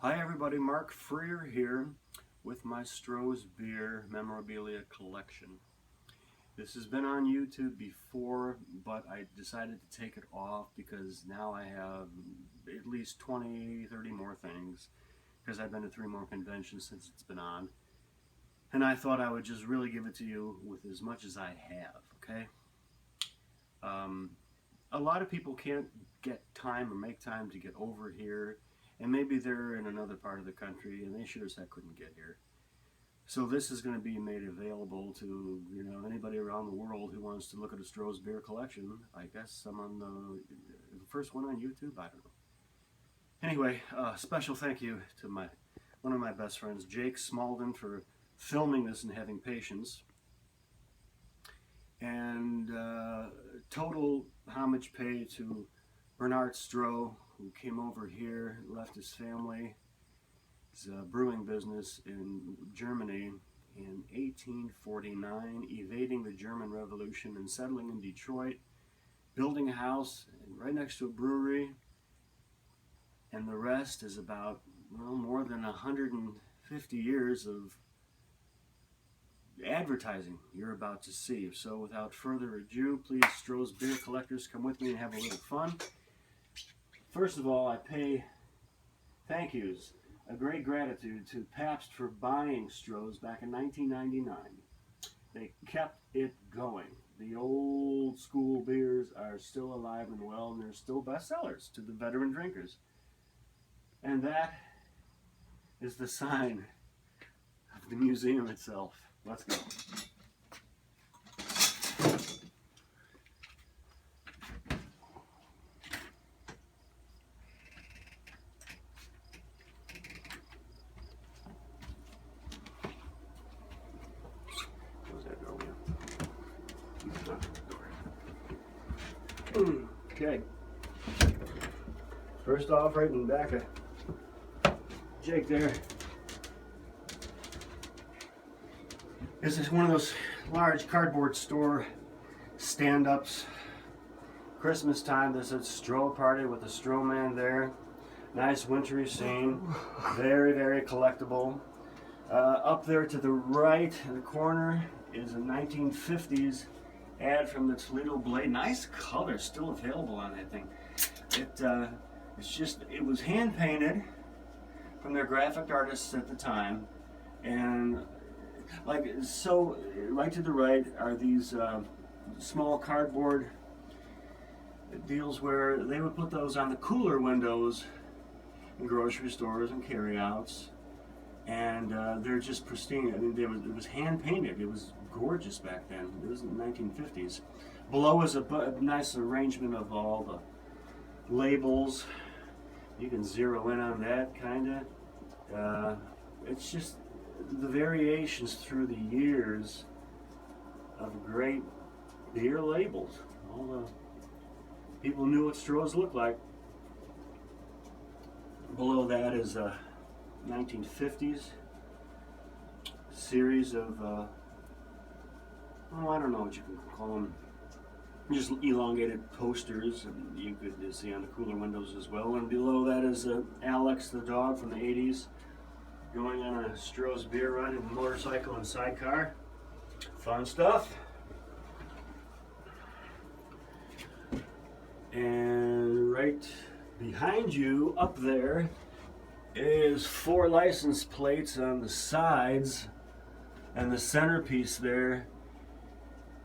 Hi everybody, Mark Freer here with my Stroh's Beer memorabilia collection. This has been on YouTube before, but I decided to take it off because now I have at least 20, 30 more things because I've been to 3 more conventions since it's been on. And I thought I would just really give it to you with as much as I have, okay? A lot of people can't get time or make time to get over here, and maybe they're in another part of the country and they sure as heck couldn't get here. So this is going to be made available to anybody around the world who wants to look at a Stroh's beer collection. I guess I'm on the first one on YouTube. I don't know. Anyway, special thank you to one of my best friends, Jake Smalden, for filming this and having patience. And total homage pay to Bernard Stroh, who came over here, left his family, his brewing business in Germany in 1849, evading the German Revolution and settling in Detroit, building a house right next to a brewery, and the rest is about, well, more than 150 years of advertising you're about to see. So without further ado, please, Stroh's Beer collectors, come with me and have a little fun. First of all, I pay thank yous, a great gratitude to Pabst for buying Stroh's back in 1999. They kept it going. The old school beers are still alive and well, and they're still bestsellers to the veteran drinkers. And that is the sign of the museum itself. Let's go. Close that door. Okay. First off, right in the back of Jake there, this is one of those large cardboard store stand-ups. Christmas time, there's a Stroh party with a Stroh man there. Nice wintry scene. Very, very collectible. Up there to the right in the corner is a 1950s ad from the Toledo Blade. Nice color, still available on that thing. It was hand painted from their graphic artists at the time, and so right to the right are these small cardboard deals where they would put those on the cooler windows in grocery stores and carryouts, and they're just pristine. I mean, it was hand painted. It was gorgeous back then. It was in the 1950s. Below is a nice arrangement of all the labels. You can zero in on that kind of. It's just the variations through the years of great beer labels. All the people knew what Stroh's looked like. Below that is a 1950s series of, I don't know what you can call them, just elongated posters, and you could see on the cooler windows as well. And below that is Alex the dog from the 80s. Going on a Stroh's beer run in a motorcycle and sidecar. Fun stuff. And right behind you, up there, is 4 license plates on the sides. And the centerpiece there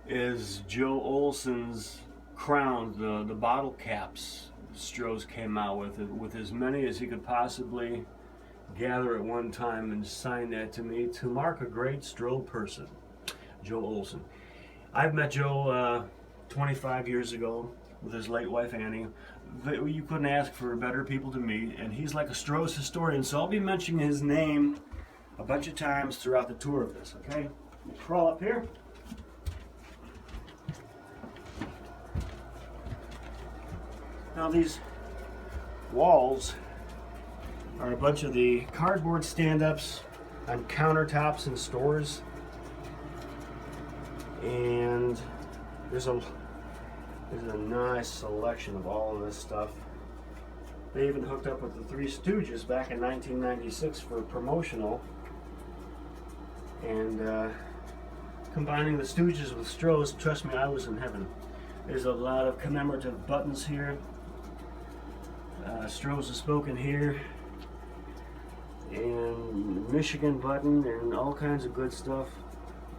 is Joe Olson's crown, the bottle caps Stroh's came out with as many as he could possibly gather at one time and sign that to me to mark a great Stroh person, Joe Olson. I've met Joe 25 years ago with his late wife Annie. You couldn't ask for better people to meet, and he's like a Stroh's historian, so I'll be mentioning his name a bunch of times throughout the tour of this, okay? Crawl up here. Now these walls are a bunch of the cardboard stand-ups on countertops in stores, and there's a nice selection of all of this stuff. They even hooked up with the Three Stooges back in 1996 for promotional. And combining the Stooges with Stroh's, trust me, I was in heaven. There's a lot of commemorative buttons here. Stroh's is spoken here. And Michigan button and all kinds of good stuff.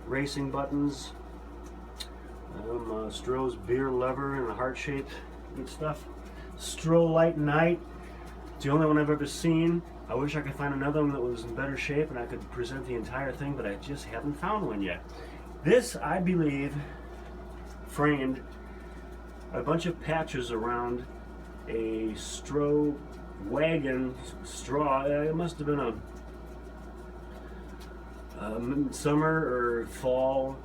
Racing buttons. Stroh's beer lever and a heart-shaped good stuff. Stroh Light Night. It's the only one I've ever seen. I wish I could find another one that was in better shape and I could present the entire thing, but I just haven't found one yet. This, I believe, framed a bunch of patches around a Stroh wagon straw. It must have been a summer or fall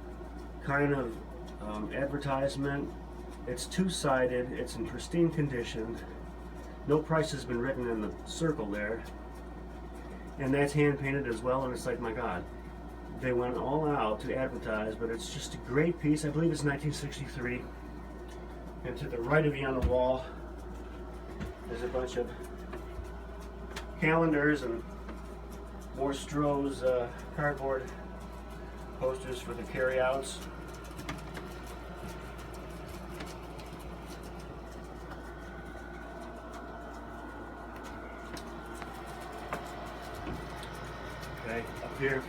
kind of advertisement. It's two-sided, it's in pristine condition. No price has been written in the circle there. And that's hand-painted as well, and it's like, my God. They went all out to advertise, but it's just a great piece. I believe it's 1963. And to the right of you on the wall, there's a bunch of calendars and more Stroh's cardboard posters for the carryouts. Okay, up here.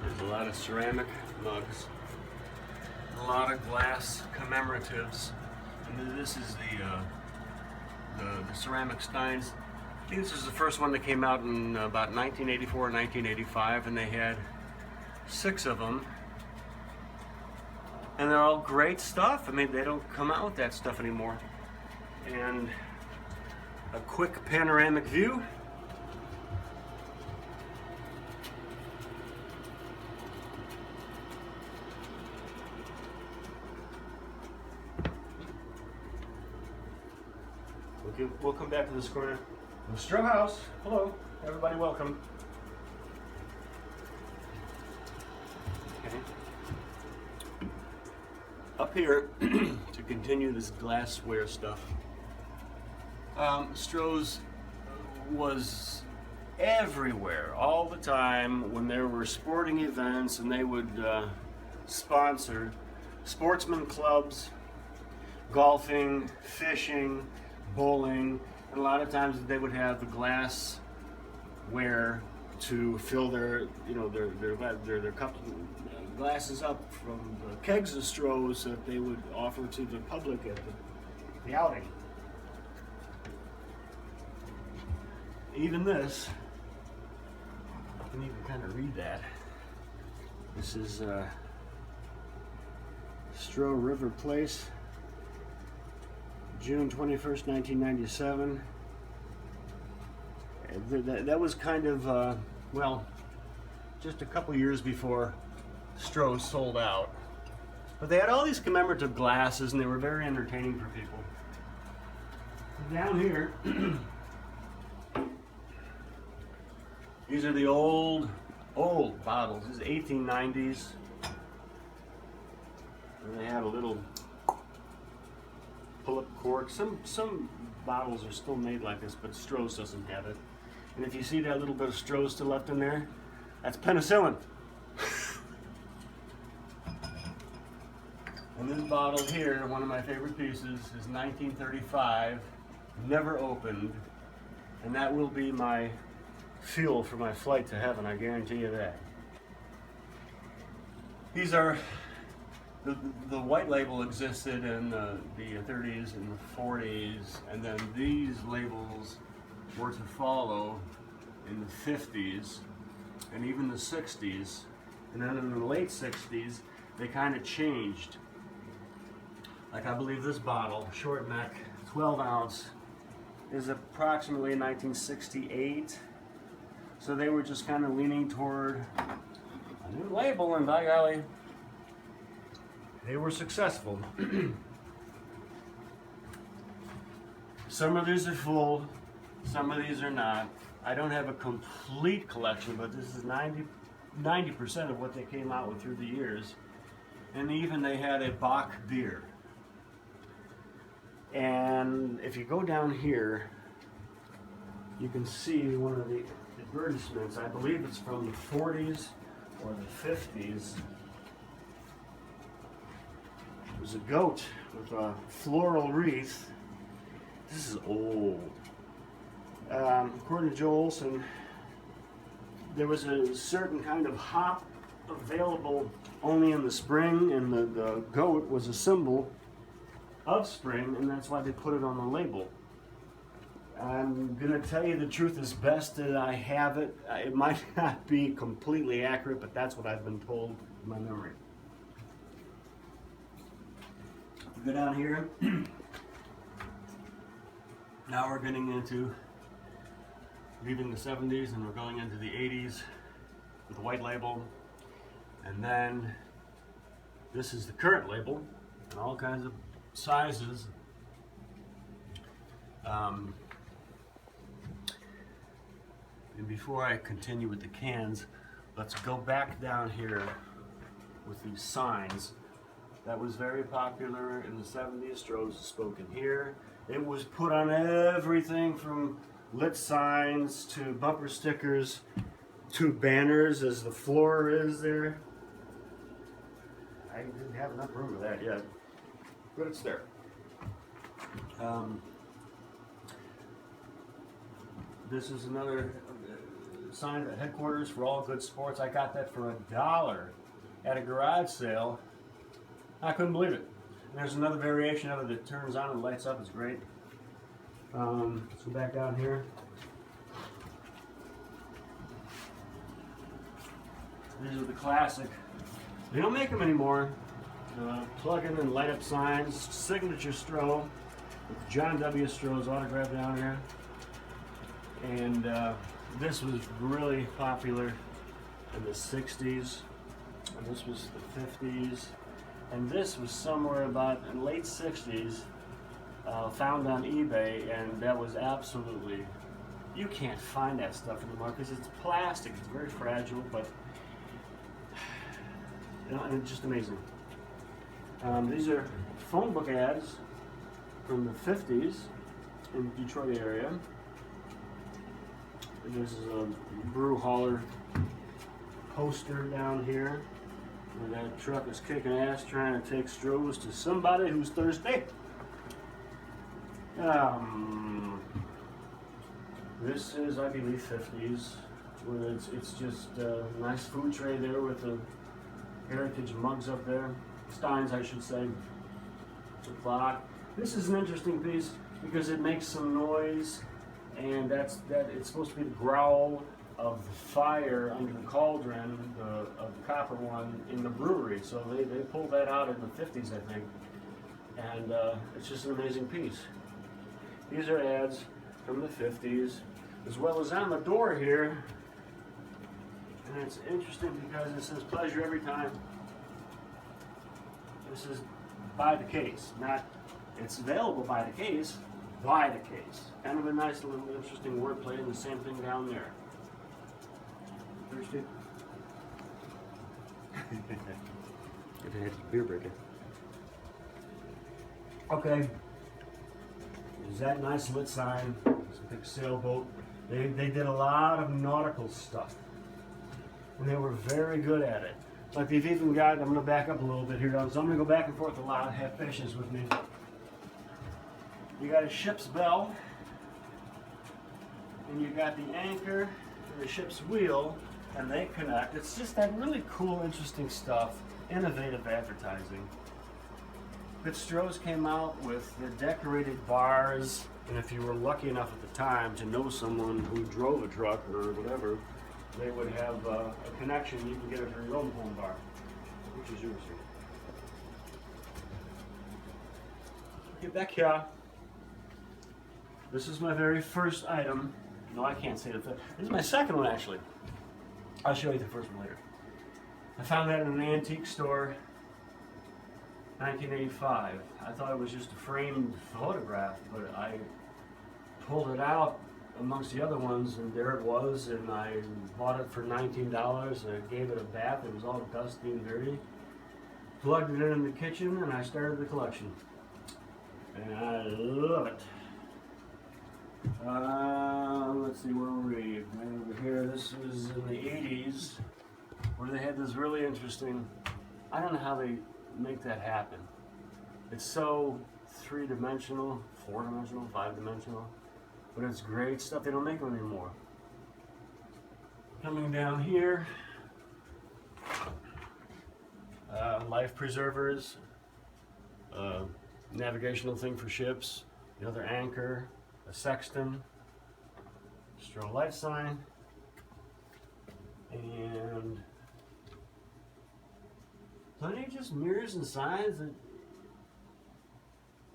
There's a lot of ceramic mugs, a lot of glass commemoratives, and this is the ceramic steins. I think this is the first one that came out in about 1984 or 1985, and they had 6 of them, and they're all great stuff. I mean, they don't come out with that stuff anymore. And a quick panoramic view. We'll come back to this corner. The Stroh Haus. Hello, everybody, welcome. Okay. Up here, to continue this glassware stuff, Stroh's was everywhere, all the time, when there were sporting events, and they would sponsor sportsman clubs, golfing, fishing, bowling, and a lot of times they would have the glassware to fill their cup glasses up from the kegs of Stroh's that they would offer to the public at the outing. Even this, you can even kind of read that. This is Stroh River Place, June 21st, 1997. That was kind of, well, just a couple years before Stroh sold out. But they had all these commemorative glasses, and they were very entertaining for people. Down here, these are the old bottles. This is 1890s. And they have a little pull-up cork. Some bottles are still made like this, but Stroh's doesn't have it. And if you see that little bit of Stroh's still left in there, that's penicillin. And this bottle here, one of my favorite pieces, is 1935, never opened, and that will be my fuel for my flight to heaven, I guarantee you that. These are, the white label existed in the 30s and the 40s, and then these labels were to follow in the 50s and even the 60s, and then in the late 60s they kind of changed. Like, I believe this bottle, short neck, 12 ounce, is approximately 1968. So they were just kind of leaning toward a new label, and by golly, they were successful. Some of these are full, some of these are not. I don't have a complete collection, but this is 90% of what they came out with through the years. And even they had a Bock beer. And if you go down here, you can see one of the advertisements. I believe it's from the 40s or the 50s. It was a goat with a floral wreath. This is old. According to Joe Olson, there was a certain kind of hop available only in the spring, and the goat was a symbol of spring, and that's why they put it on the label. I'm gonna tell you the truth as best that I have it. It might not be completely accurate, but that's what I've been told in my memory. Go down here. Now we're getting into leaving the 70s and we're going into the 80s with a white label. And then this is the current label in all kinds of sizes. And before I continue with the cans, let's go back down here with these signs. That was very popular in the 70s. Stroh's spoken here. It was put on everything from lit signs to bumper stickers to banners, as the floor is there. I didn't have enough room for that yet, but it's there. This is another sign at headquarters for all good sports. I got that for $1 at a garage sale. I couldn't believe it. And there's another variation of it that turns on and lights up. It's great. Let's go back down here. These are the classic. They don't make them anymore. Plug in and light up signs. Signature Stroh with John W. Stroh's autograph down here. And this was really popular in the 60s. And this was the 50s. And this was somewhere about in late 60s, found on eBay, and that was absolutely, you can't find that stuff anymore because it's plastic. It's very fragile, but you know, and it's just amazing. These are phone book ads from the 50s in the Detroit area. And this is a brew hauler poster down here. And that truck is kicking ass trying to take Stroh's to somebody who's thirsty. This is, I believe, 50s. Where it's just a nice food tray there with the heritage mugs up there. Steins, I should say. It's a clock. This is an interesting piece because it makes some noise, and it's supposed to be the growl of the fire under the cauldron, of the copper one in the brewery. So they pulled that out in the 50s, I think. And it's just an amazing piece. These are ads from the 50s, as well as on the door here. And it's interesting because it says pleasure every time. This is by the case, not it's available by the case, by the case. Kind of a nice little interesting wordplay, and the same thing down there. Thirsty? If it had a beer break. Okay. There's that nice lit sign. It's a big sailboat. They did a lot of nautical stuff. And they were very good at it. Like they've even got, I'm going to back up a little bit here, so I'm going to go back and forth a lot, have patience with me. You got a ship's bell, and you got the anchor and the ship's wheel, and they connect. It's just that really cool, interesting stuff, innovative advertising. But Stroh's came out with the decorated bars, and if you were lucky enough at the time to know someone who drove a truck or whatever, they would have a connection. You can get it for your own home bar, which is yours. Get back here. This is my very first item. No, I can't say the first. This is my second one, actually. I'll show you the first one later. I found that in an antique store, 1985. I thought it was just a framed photograph, but I pulled it out amongst the other ones, and there it was, and I bought it for $19. I gave it a bath. It was all dusty and dirty. Plugged it in the kitchen, and I started the collection. and I love it. Let's see, where were we? Right over here. This was in the 80s, where they had this really interesting, I don't know how they make that happen. It's so three-dimensional, four-dimensional, five-dimensional, but it's great stuff. They don't make them anymore. Coming down here, life preservers, navigational thing for ships, another anchor, a sextant, Stroh life sign, and plenty of just mirrors and signs. That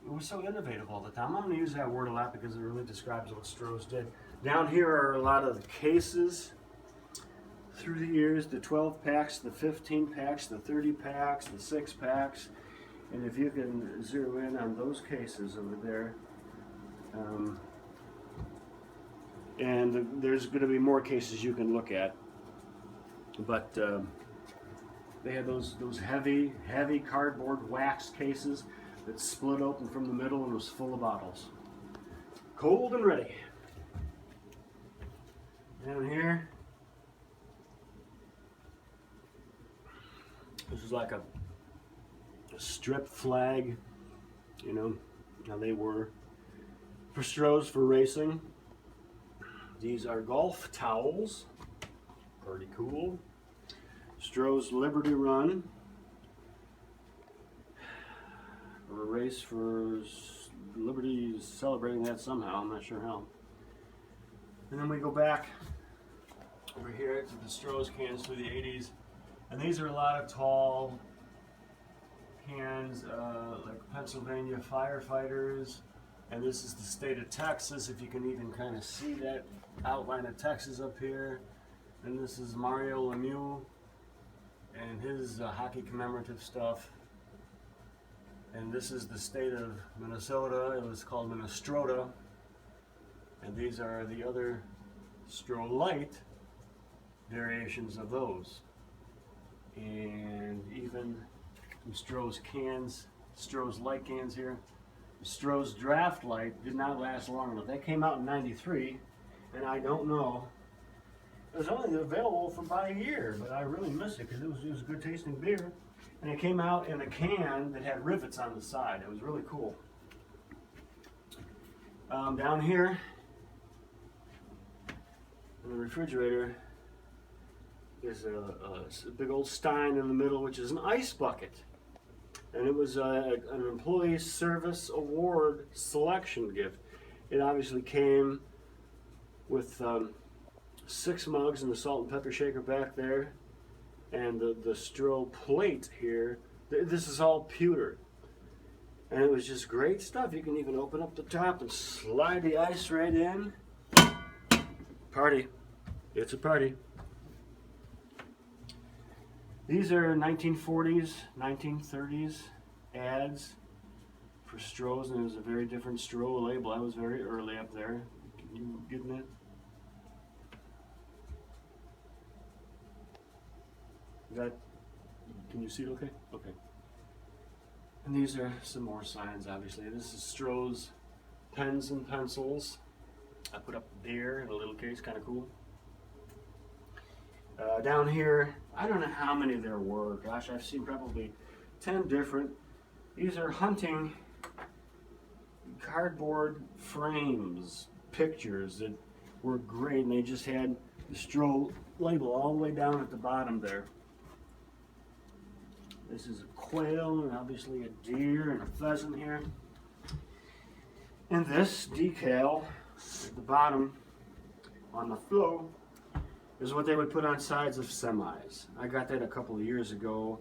it was so innovative all the time. I'm going to use that word a lot because it really describes what Stroh's did. Down here are a lot of the cases through the years, the 12 packs, the 15 packs, the 30 packs, the 6 packs, and if you can zero in on those cases over there, and there's going to be more cases you can look at, but they had those heavy cardboard wax cases that split open from the middle and was full of bottles, cold and ready. Down here, this is like a strip flag, you know how they were for Stroh's for racing. These are golf towels, pretty cool. Stroh's Liberty Run, or a race for Liberty, celebrating that somehow, I'm not sure how. And then we go back over here to the Stroh's cans through the 80s, and these are a lot of tall cans, like Pennsylvania firefighters, and this is the state of Texas, if you can even kind of see that outline of Texas up here. And this is Mario Lemieux and his hockey commemorative stuff. And this is the state of Minnesota. It was called Minnesota. And these are the other Stroh Light variations of those. And even some Stroh's cans, Stroh's Light cans here. Stroh's Draft Light did not last long enough. That came out in '93, and I don't know. It was only available for about a year, but I really miss it because it was good tasting beer. And it came out in a can that had rivets on the side. It was really cool. Down here in the refrigerator is a big old stein in the middle, which is an ice bucket. And it was an Employee Service Award selection gift. It obviously came with 6 mugs and the salt and pepper shaker back there, and the Stroh plate here. This is all pewter, and it was just great stuff. You can even open up the top and slide the ice right in. Party. It's a party. These are 1940s, 1930s ads for Stroh's, and it was a very different Stroh label. I was very early up there. You getting it? Can you see it okay? Okay. And these are some more signs, obviously. This is Stroh's pens and pencils. I put up beer in a little case, kind of cool. Down here, I don't know how many there were. Gosh, I've seen probably 10 different. These are hunting cardboard frames, pictures that were great, and they just had the Stroh label all the way down at the bottom there. This is a quail, and obviously a deer and a pheasant here. And this decal at the bottom on the flow is what they would put on sides of semis. I got that a couple of years ago,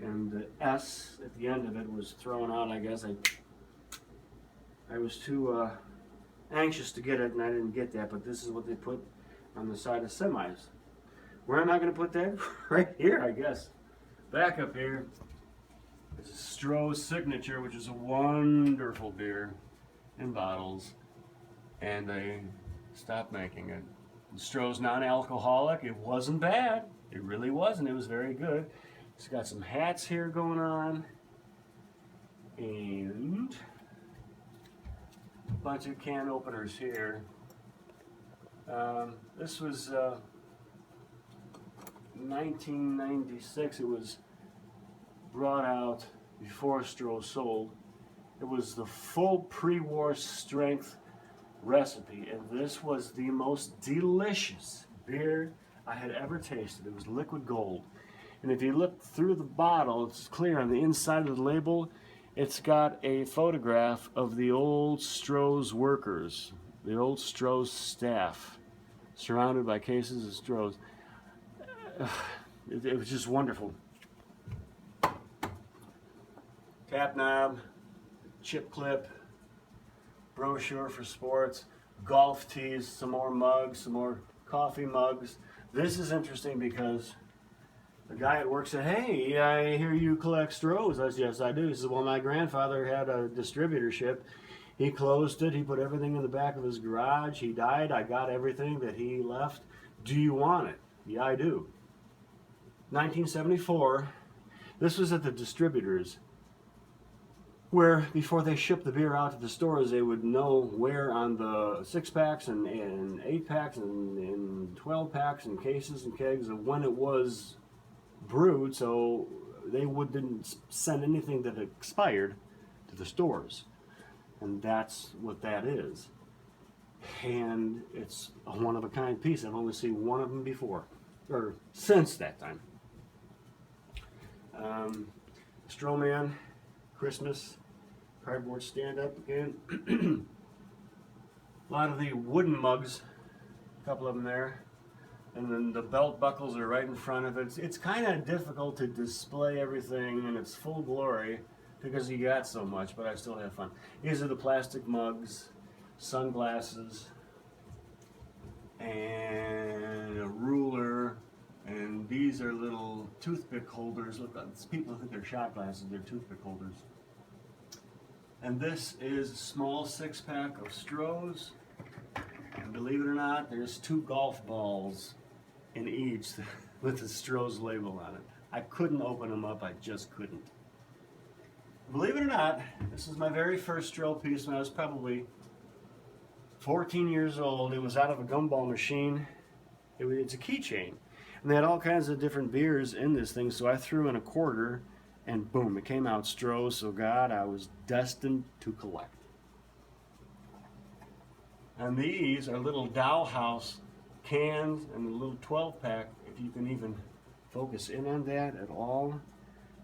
and the S at the end of it was thrown out, I guess. I was too anxious to get it, and I didn't get that, but this is what they put on the side of semis. Where am I going to put that? Right here, I guess. Back up here is Stroh's Signature, which is a wonderful beer in bottles, and they stopped making it. Stroh's non-alcoholic. It wasn't bad. It really wasn't. It was very good. It's got some hats here going on, and bunch of can openers here. This was 1996. It was brought out before Stroh sold. It was the full pre-war strength recipe, and this was the most delicious beer I had ever tasted. It was liquid gold. And if you look through the bottle, it's clear on the inside of the label, it's got a photograph of the old Stroh's workers, the old Stroh's staff, surrounded by cases of Stroh's. It was just wonderful. Tap knob, chip clip, brochure for sports, golf tees, some more mugs, some more coffee mugs. This is interesting because the guy at work said, "Hey, I hear you collect Strohs." I said, "Yes, I do." He said, "Well, my grandfather had a distributorship. He closed it. He put everything in the back of his garage. He died. I got everything that he left. Do you want it?" "Yeah, I do." 1974. This was at the distributors, where before they shipped the beer out to the stores, they would know where on the 6-packs and 8-packs and 12-packs and cases and kegs of when it was brewed, so they didn't send anything that expired to the stores. And that's what that is. And it's a one-of-a-kind piece. I've only seen one of them before, or since that time. Stroh Man, Christmas, cardboard stand-up again. A lot of the wooden mugs, a couple of them there. And then the belt buckles are right in front of it. It's kind of difficult to display everything in its full glory because you got so much, but I still have fun. These are the plastic mugs, sunglasses, and a ruler, and these are little toothpick holders. Look, people think they're shot glasses, they're toothpick holders. And this is a small 6-pack of Strohs. And believe it or not, there's 2 golf balls in each with the Stroh's label on it. I couldn't open them up, I just couldn't. Believe it or not, this is my very first Stroh piece when I was probably 14 years old. It was out of a gumball machine. It's a keychain. And they had all kinds of different beers in this thing, so I threw in a quarter, and boom, it came out Stroh. So God, I was destined to collect. And these are little House cans and a little 12-pack, if you can even focus in on that at all.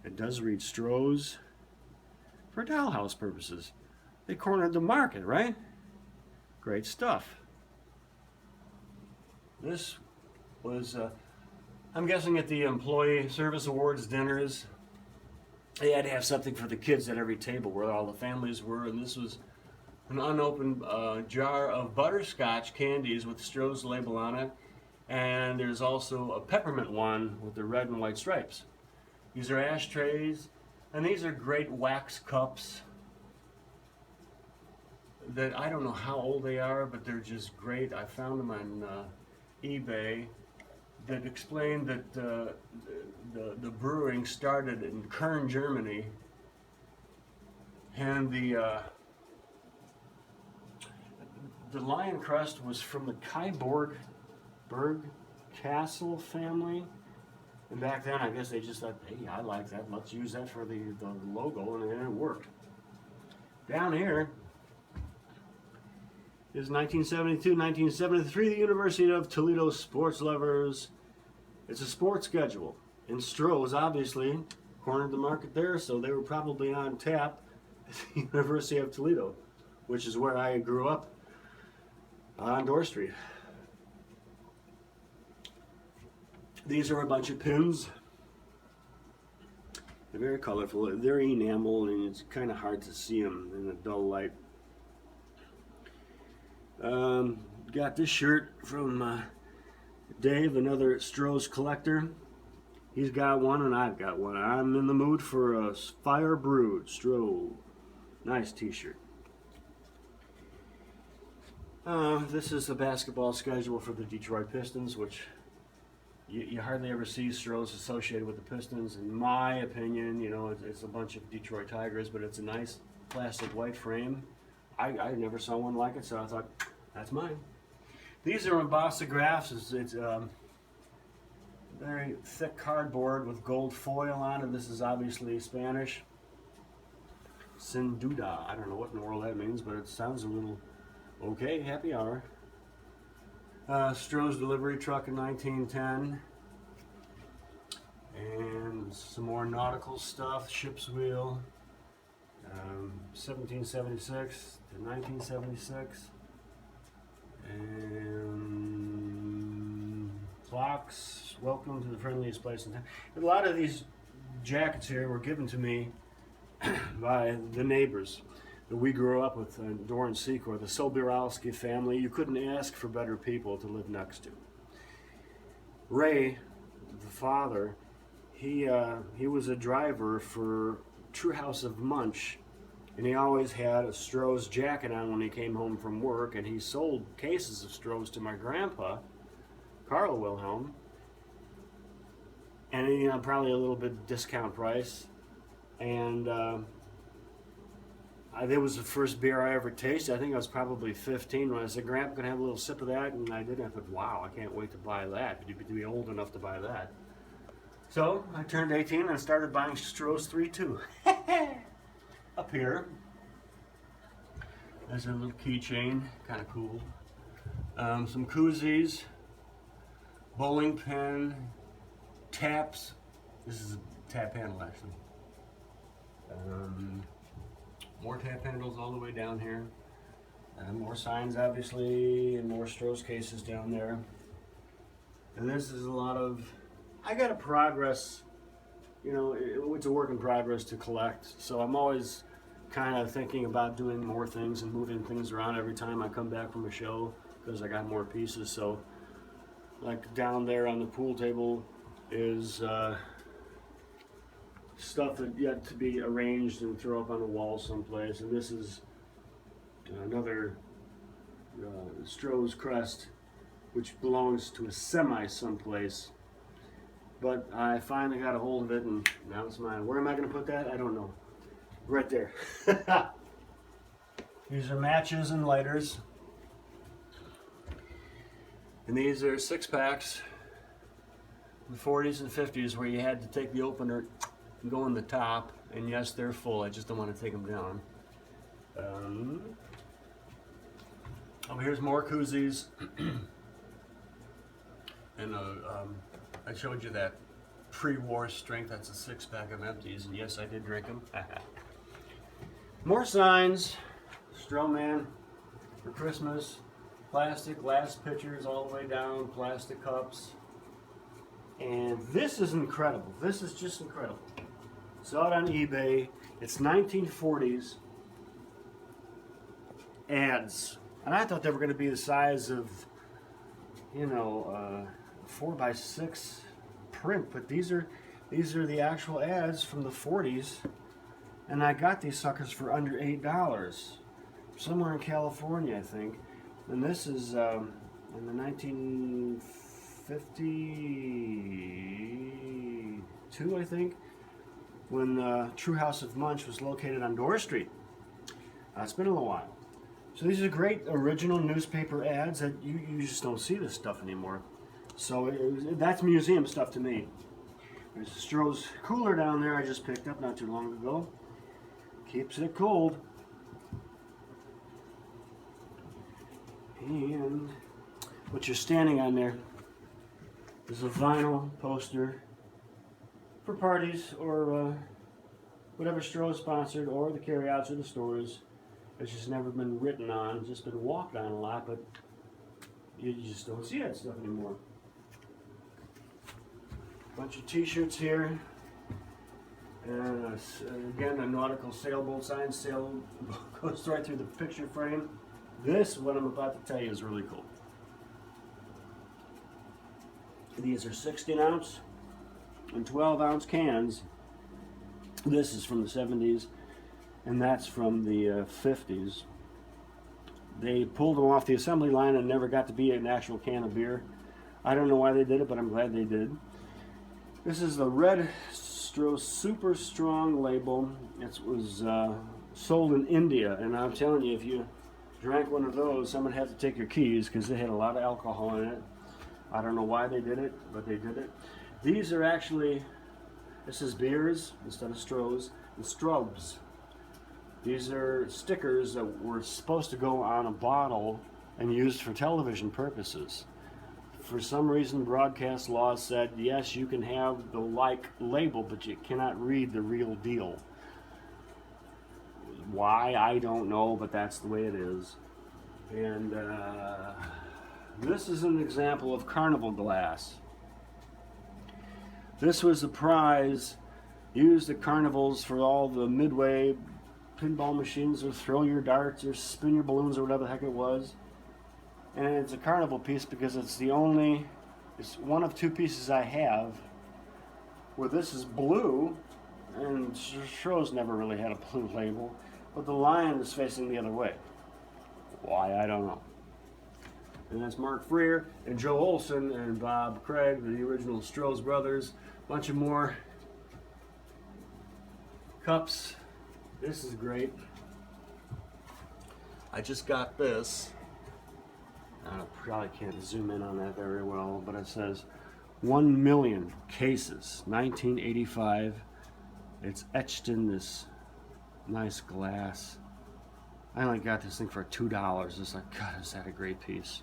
It does read Stroh's for House purposes. They cornered the market, right? Great stuff. This was, I'm guessing at the Employee Service Awards dinners, they had to have something for the kids at every table where all the families were, and this was an unopened jar of butterscotch candies with Stroh's label on it, and there's also a peppermint one with the red and white stripes. These are ashtrays, and these are great wax cups that I don't know how old they are, but they're just great. I found them on eBay that explained that the brewing started in Kern, Germany, and the lion crust was from the Kyborg Castle family. And back then, I guess they just thought, hey, I like that. Let's use that for the logo, and it worked. Down here is 1972, 1973, the University of Toledo Sports Lovers. It's a sports schedule. And Stroh's obviously cornered the market there, so they were probably on tap at the University of Toledo, which is where I grew up on Dorr Street. These are a bunch of pins. They're very colorful. They're enamel, and it's kind of hard to see them in the dull light. Got this shirt from Dave, another Stroh's collector. He's got one, and I've got one. I'm in the mood for a fire brewed Stroh. Nice t-shirt. This is the basketball schedule for the Detroit Pistons, which you hardly ever see Stroh's associated with the Pistons. In my opinion, you know, it's a bunch of Detroit Tigers, but it's a nice plastic white frame I never saw one like it, so I thought, that's mine. These are embossigraphs. It's very thick cardboard with gold foil on it. This is obviously Spanish. Sin duda. I don't know what in the world that means, but it sounds a little okay. Happy hour. Stroh's delivery truck in 1910. And some more nautical stuff. Ship's wheel. 1776 to 1976. And clocks. Welcome to the friendliest place in town. A lot of these jackets here were given to me by the neighbors that we grew up with in Doran Secor, the Sobierowski family. You couldn't ask for better people to live next to. Ray, the father, he was a driver for Stroh Haus of Munch, and he always had a Stroh's jacket on when he came home from work, and he sold cases of Stroh's to my grandpa, Carl Wilhelm, and probably a little bit discount price. And that was the first beer I ever tasted. I think I was probably 15 when I said, Grandpa, can I have a little sip of that? And I did. I thought, wow, I can't wait to buy that. You'd be old enough to buy that. So I turned 18 and started buying Stroh's 3-2. Up here, there's a little keychain, kind of cool. Some koozies, bowling pin, taps. This is a tap handle, actually. More tap handles all the way down here. More signs, obviously, and more Stroh's cases down there. And this is a lot of, I got a progress, it's a work in progress to collect. So I'm always kind of thinking about doing more things and moving things around every time I come back from a show, because I got more pieces. So like down there on the pool table is stuff that yet to be arranged and throw up on the wall someplace. And this is another Stroh's crest, which belongs to a semi someplace. But I finally got a hold of it, and now it's mine. Where am I going to put that? I don't know. Right there. These are matches and lighters. And these are 6-packs. The 40s and 50s, where you had to take the opener and go in the top. And yes, they're full. I just don't want to take them down. Here's more koozies. And I showed you that pre-war strength. That's a 6-pack of empties, and yes, I did drink them. More signs. Stroh Man for Christmas. Plastic glass pitchers all the way down. Plastic cups. And this is incredible. This is just incredible. Saw it on eBay. It's 1940s ads, and I thought they were going to be the size of, 4x6 print, but these are the actual ads from the 40s, and I got these suckers for under $8 somewhere in California, I think. And this is in the 1952, I think, when Stroh Haus of Munch was located on Dorr Street. It's been a little while. So these are great original newspaper ads that you just don't see this stuff anymore. So that's museum stuff to me. There's a Stroh's cooler down there I just picked up not too long ago. Keeps it cold. And what you're standing on there is a vinyl poster for parties or whatever Stroh sponsored, or the carryouts or the stores. It's just never been written on, it's just been walked on a lot, but you just don't see that stuff anymore. Bunch of t-shirts here. And again, a nautical sailboat sign. Sailboat goes right through the picture frame. This, what I'm about to tell you, is really cool. These are 16 ounce and 12 ounce cans. This is from the 70s, and that's from the 50s. They pulled them off the assembly line and never got to be an actual can of beer. I don't know why they did it, but I'm glad they did. This is the red Stroh Super Strong label. It was sold in India, and I'm telling you, if you drank one of those, someone had to take your keys because they had a lot of alcohol in it. I don't know why they did it, but they did it. These are actually, this is beers instead of Strohs, and Strobes. These are stickers that were supposed to go on a bottle and used for television purposes. For some reason, broadcast law said, yes, you can have the like label, but you cannot read the real deal. Why, I don't know, but that's the way it is. And this is an example of carnival glass. This was a prize used at carnivals for all the midway pinball machines, or throw your darts, or spin your balloons, or whatever the heck it was. And it's a carnival piece because it's one of two pieces I have where this is blue, and Stroh's never really had a blue label, but the lion is facing the other way. Why, I don't know. And that's Mark Freer and Joe Olson and Bob Craig, the original Stroh's brothers. Bunch of more cups. This is great. I just got this. I probably can't zoom in on that very well, but it says 1 million cases, 1985. It's etched in this nice glass. I only got this thing for $2. It's like, God, is that a great piece.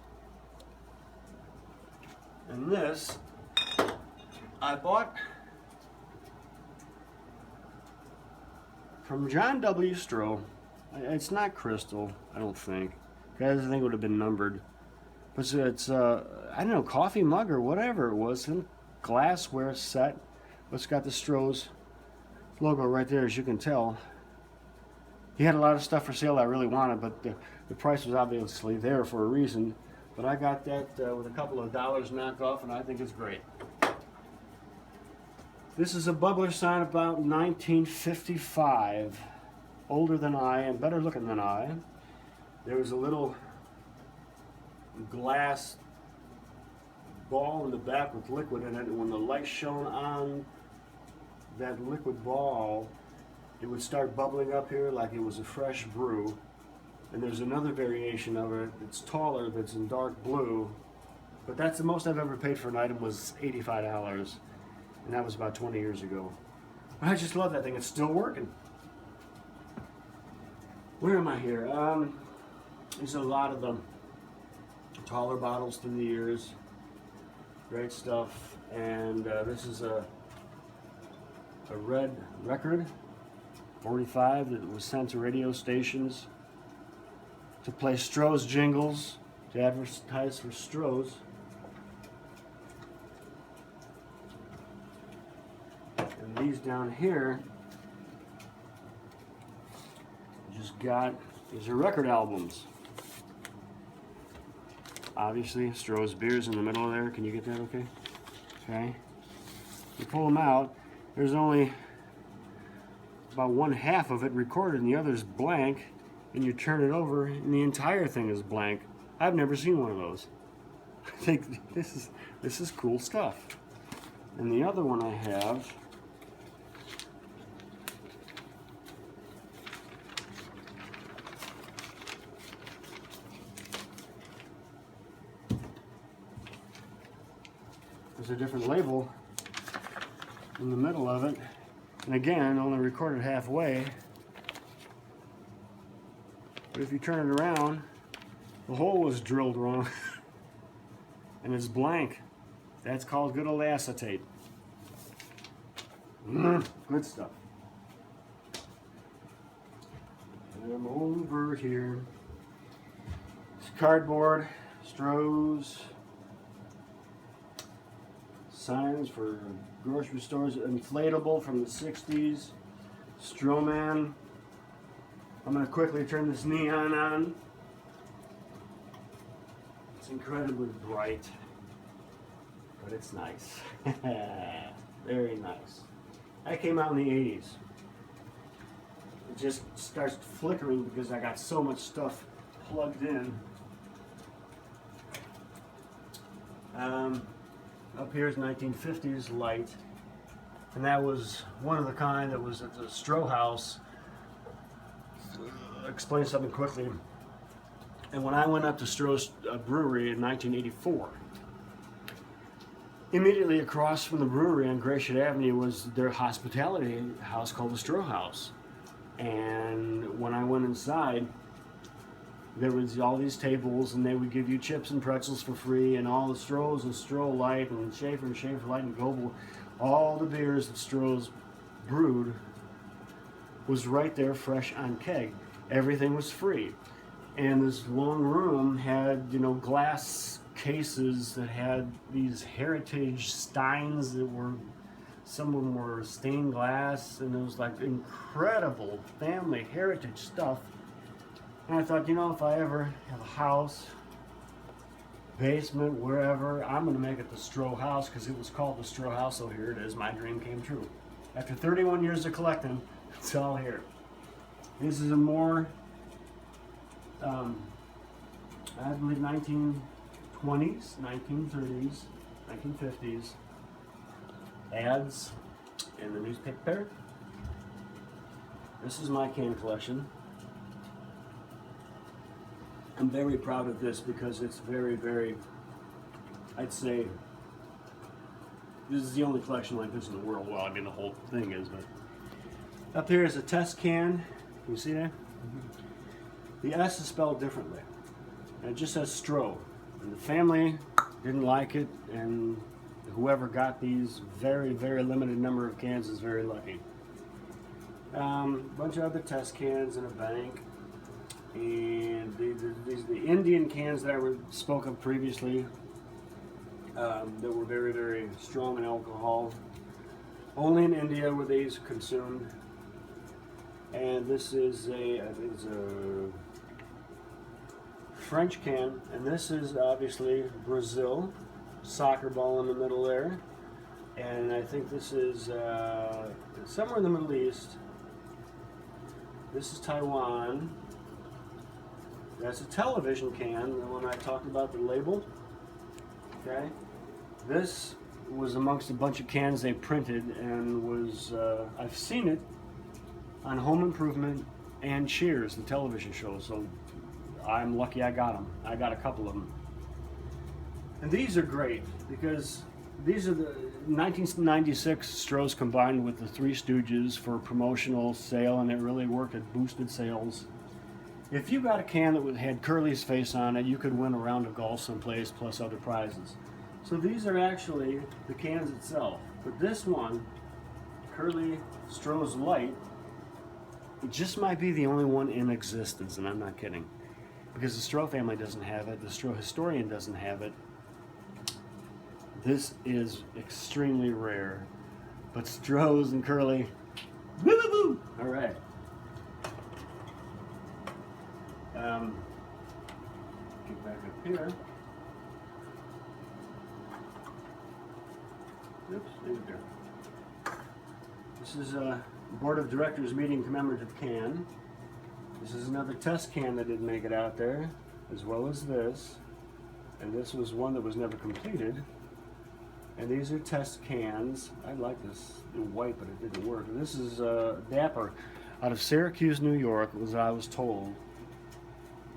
And this, I bought from John W. Stroh. It's not crystal, I don't think. Guys, I think it would have been numbered. But it's I don't know, coffee mug or whatever it was, some glassware set. It's got the Stroh's logo right there, as you can tell. He had a lot of stuff for sale I really wanted, but the price was obviously there for a reason. But I got that with a couple of dollars knocked off, and I think it's great. This is a bubbler sign about 1955. Older than I and better looking than I. There was a little glass ball in the back with liquid in it, and when the light shone on that liquid ball, it would start bubbling up here like it was a fresh brew. And there's another variation of it that's taller, that's in dark blue, but that's the most I've ever paid for an item, was $85, and that was about 20 years ago. But I just love that thing. It's still working. Where am I here? There's a lot of them. Taller bottles through the years. Great stuff. And this is a red record, 45, that was sent to radio stations to play Stroh's jingles, to advertise for Stroh's. And these down here, these are record albums. Obviously, Stroh's beers in the middle of there. Can you get that okay? Okay. You pull them out, there's only about 1/2 of it recorded and the other's blank, and you turn it over and the entire thing is blank. I've never seen one of those. I think this is cool stuff. And the other one I have, there's a different label in the middle of it, and again, only recorded halfway. But if you turn it around, the hole was drilled wrong and it's blank. That's called good old acetate. Good stuff. And I'm over here. It's cardboard, Stroh's, signs for grocery stores, inflatable from the 60s, Strohman. I'm going to quickly turn this neon on. It's incredibly bright, but it's nice. Very nice. That came out in the 80s. It just starts flickering because I got so much stuff plugged in. Up here is 1950s light, and that was one of the kind that was at the Stroh Haus explain something quickly. And when I went up to Stroh's brewery in 1984, immediately across from the brewery on Gratiot Avenue was their hospitality house called the Stroh Haus. And when I went inside, there was all these tables, and they would give you chips and pretzels for free, and all the Strohs and Stroh Light and Schaefer Light and Goebel, all the beers that Stroh's brewed was right there, fresh on keg. Everything was free. And this long room had, you know, glass cases that had these heritage steins that were, some of them were stained glass, and it was like incredible family heritage stuff. And I thought, you know, if I ever have a house, basement, wherever, I'm going to make it the Stroh Haus, because it was called the Stroh Haus, so here it is. My dream came true. After 31 years of collecting, it's all here. This is a more, I believe, 1920s, 1930s, 1950s ads in the newspaper. This is my can collection. I'm very proud of this because it's very, very, I'd say, this is the only collection like this in the world. Well, I mean, the whole thing is, but up here is a test can. Can you see that? The S is spelled differently. And it just says Stroh. And the family didn't like it, and whoever got these very, very limited number of cans is very lucky. Bunch of other test cans in a bank. And these are the Indian cans that I spoke of previously, that were very, very strong in alcohol. Only in India were these consumed. And this is I think it's a French can, and this is obviously Brazil, soccer ball in the middle there. And I think this is somewhere in the Middle East. This is Taiwan. That's a television can, the one I talked about, the label. Okay, this was amongst a bunch of cans they printed, and was I've seen it on Home Improvement and Cheers, the television show. So I'm lucky I got them. I got a couple of them, and these are great because these are the 1996 Stroh's combined with the Three Stooges for promotional sale, and it really worked. It boosted sales. If you got a can that had Curly's face on it, you could win a round of golf someplace plus other prizes. So these are actually the cans itself. But this one, Curly Stroh's Light, it just might be the only one in existence, and I'm not kidding. Because the Stroh family doesn't have it, the Stroh historian doesn't have it. This is extremely rare. But Stroh's and Curly, woo-woo-woo! All right. Get back up here. Oops, there we go. This is a Board of Directors meeting commemorative can. This is another test can that didn't make it out there, as well as this. And this was one that was never completed. And these are test cans. I like this white, but it didn't work. And this is Dapper out of Syracuse, New York, was I was told.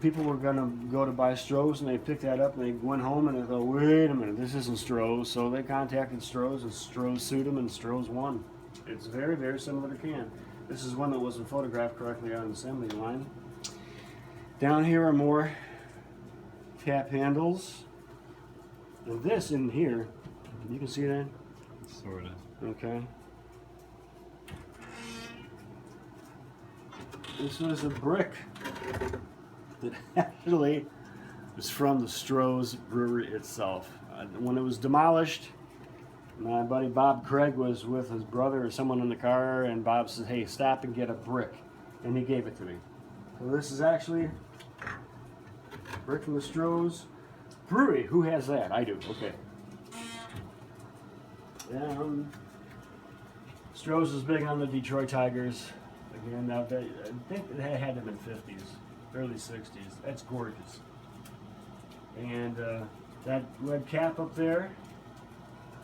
People were going to go to buy Stroh's, and they picked that up, and they went home, and they thought, wait a minute, this isn't Stroh's. So they contacted Stroh's, and Stroh's sued them, and Stroh's won. It's very, very similar to can. This is one that wasn't photographed correctly on the assembly line. Down here are more tap handles. And this in here, you can see that? Sort of. Okay. This was a brick that actually was from the Stroh's brewery itself. When it was demolished, my buddy Bob Craig was with his brother or someone in the car, and Bob said, hey, stop and get a brick. And he gave it to me. So this is actually a brick from the Stroh's brewery. Who has that? I do. Okay. Stroh's was big on the Detroit Tigers. Again, now I think they had them in the 50s, early 60s. That's gorgeous. And that red cap up there,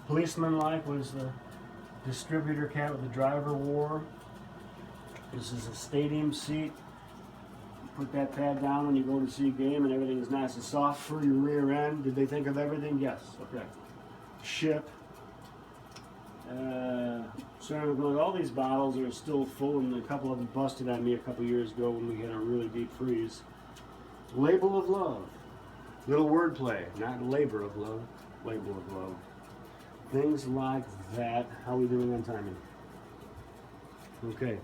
policeman-like, was the distributor cap that the driver wore. This is a stadium seat. put that pad down when you go to see a game and everything is nice and soft for your rear end. Did they think of everything? Yes. Okay. Ship. Ceramic mug. All these bottles are still full, and a couple of them busted on me a couple years ago when we had a really deep freeze. Label of love. Little wordplay. Not labor of love. Label of love. Things like that. How are we doing on timing? Okay.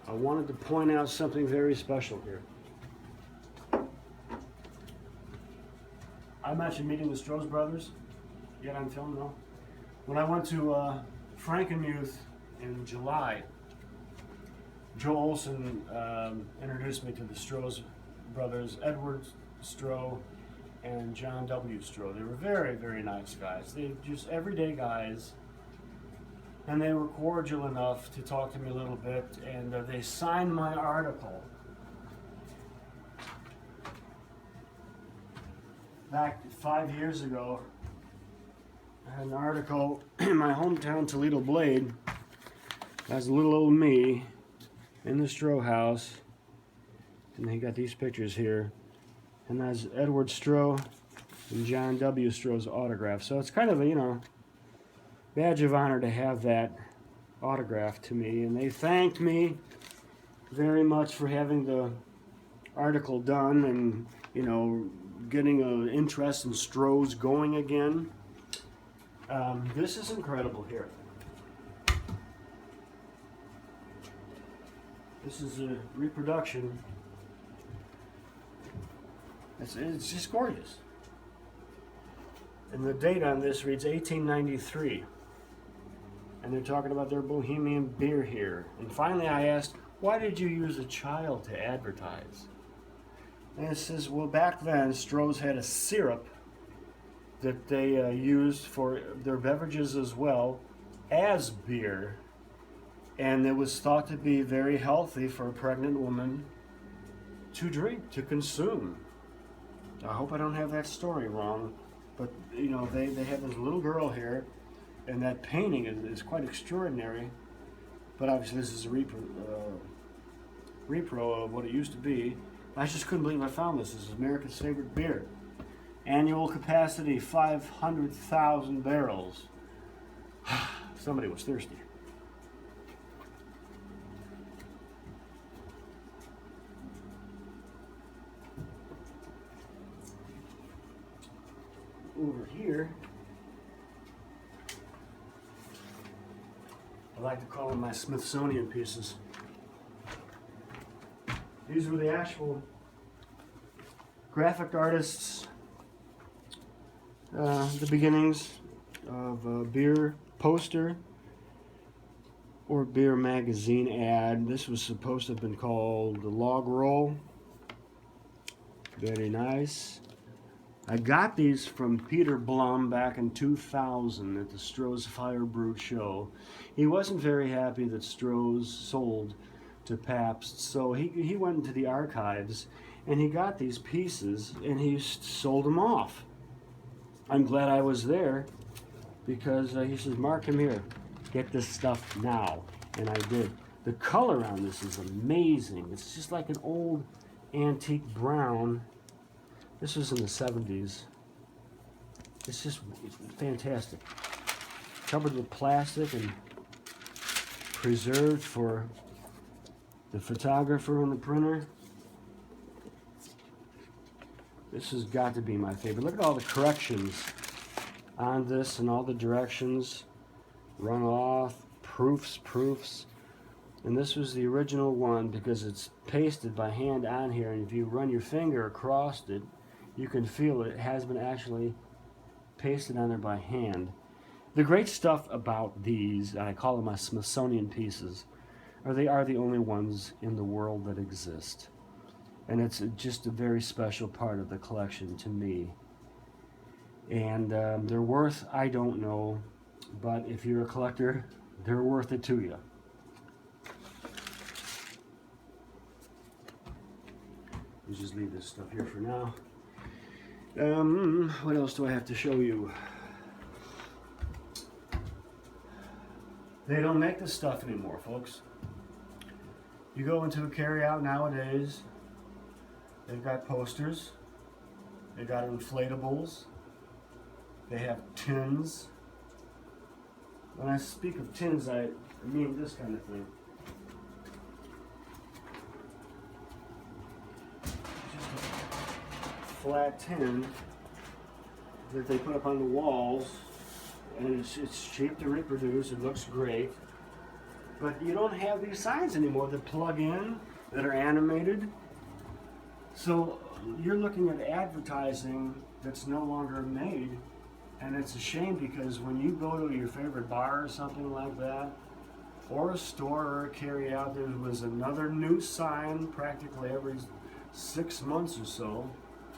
I wanted to point out something very special here. I mentioned meeting the Stroh brothers. Yet on film, no? When I went to Frankenmuth in July, Joe Olson introduced me to the Stroh brothers, Edward Stroh and John W. Stroh. They were very, very nice guys. They just everyday guys, and they were cordial enough to talk to me a little bit, and they signed my article. Back 5 years ago, I had an article in my hometown Toledo Blade. That's little old me in the Stroh Haus, and they got these pictures here. And that's Edward Stroh and John W. Stroh's autograph. So it's kind of a, you know, badge of honor to have that autograph to me. And they thanked me very much for having the article done and, you know, getting an interest in Stroh's going again. This is incredible here. This is a reproduction. It's just gorgeous. And the date on this reads 1893. And they're talking about their Bohemian beer here. And finally I asked, why did you use a child to advertise? And it says, well, back then Stroh's had a syrup that they used for their beverages as well as beer. And it was thought to be very healthy for a pregnant woman to drink, to consume. I hope I don't have that story wrong, but you know, they have this little girl here, and that painting is quite extraordinary. But obviously this is a repro of what it used to be. I just couldn't believe I found this. This is America's favorite beer. Annual capacity 500,000 barrels. Somebody was thirsty. Over here, I like to call them my Smithsonian pieces. These were the actual graphic artists, the beginnings of a beer poster or beer magazine ad. This was supposed to have been called the Log Roll. Very nice. I got these from Peter Blum back in 2000 at the Stroh's Fire Brew show. He wasn't very happy that Stroh's sold to Pabst, so he went into the archives and he got these pieces and he sold them off. I'm glad I was there because he says, Mark, come here, get this stuff now. And I did. The color on this is amazing. It's just like an old antique brown. This was in the 70s. It's just fantastic. Covered with plastic and preserved for the photographer and the printer. This has got to be my favorite. Look at all the corrections on this and all the directions. Run off, proofs. And this was the original one because it's pasted by hand on here, and if you run your finger across it, you can feel it has been actually pasted on there by hand. The great stuff about these, I call them my Smithsonian pieces, they are the only ones in the world that exist. And it's just a very special part of the collection to me. And they're worth, I don't know, but if you're a collector, they're worth it to you. Let's just leave this stuff here for now. What else do I have to show you? They don't make this stuff anymore, folks. You go into a carryout nowadays, They've got posters. They got inflatables. They have tins. When I speak of tins, I mean this kind of thing. Just a flat tin that they put up on the walls, and it's cheap to reproduce. It looks great. But you don't have these signs anymore that plug in, that are animated. So you're looking at advertising that's no longer made, and it's a shame because when you go to your favorite bar or something like that, or a store or a carry-out, there was another new sign practically every 6 months or so.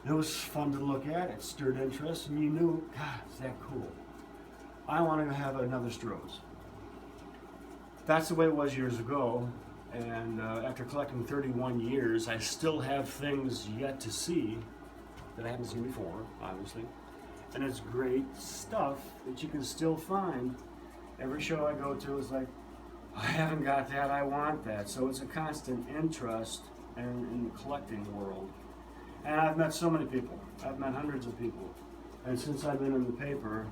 It was fun to look at, it stirred interest, and you knew, God, is that cool? I want to have another Stroh's. That's the way it was years ago. And after collecting 31 years, I still have things yet to see that I haven't seen before, obviously. And it's great stuff that you can still find. Every show I go to is like, I haven't got that, I want that. So it's a constant interest in the collecting world. And I've met so many people. I've met hundreds of people. And since I've been in the paper,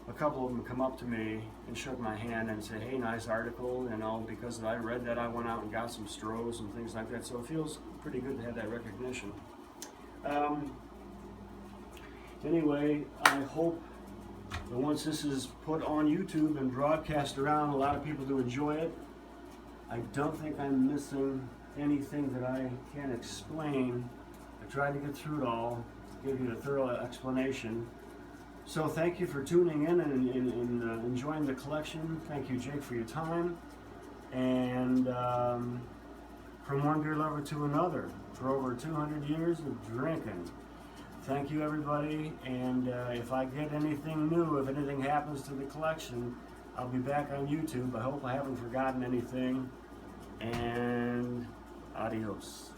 a couple of them come up to me and shook my hand and said, hey, nice article, you know, because I read that I went out and got some Strohs and things like that, so it feels pretty good to have that recognition. Anyway, I hope that once this is put on YouTube and broadcast around, a lot of people to enjoy it. I don't think I'm missing anything that I can't explain. I tried to get through it all, give you a thorough explanation. So thank you for tuning in and enjoying the collection. Thank you, Jake, for your time. And from one beer lover to another, for over 200 years of drinking. Thank you, everybody. And if I get anything new, if anything happens to the collection, I'll be back on YouTube. I hope I haven't forgotten anything. And adios.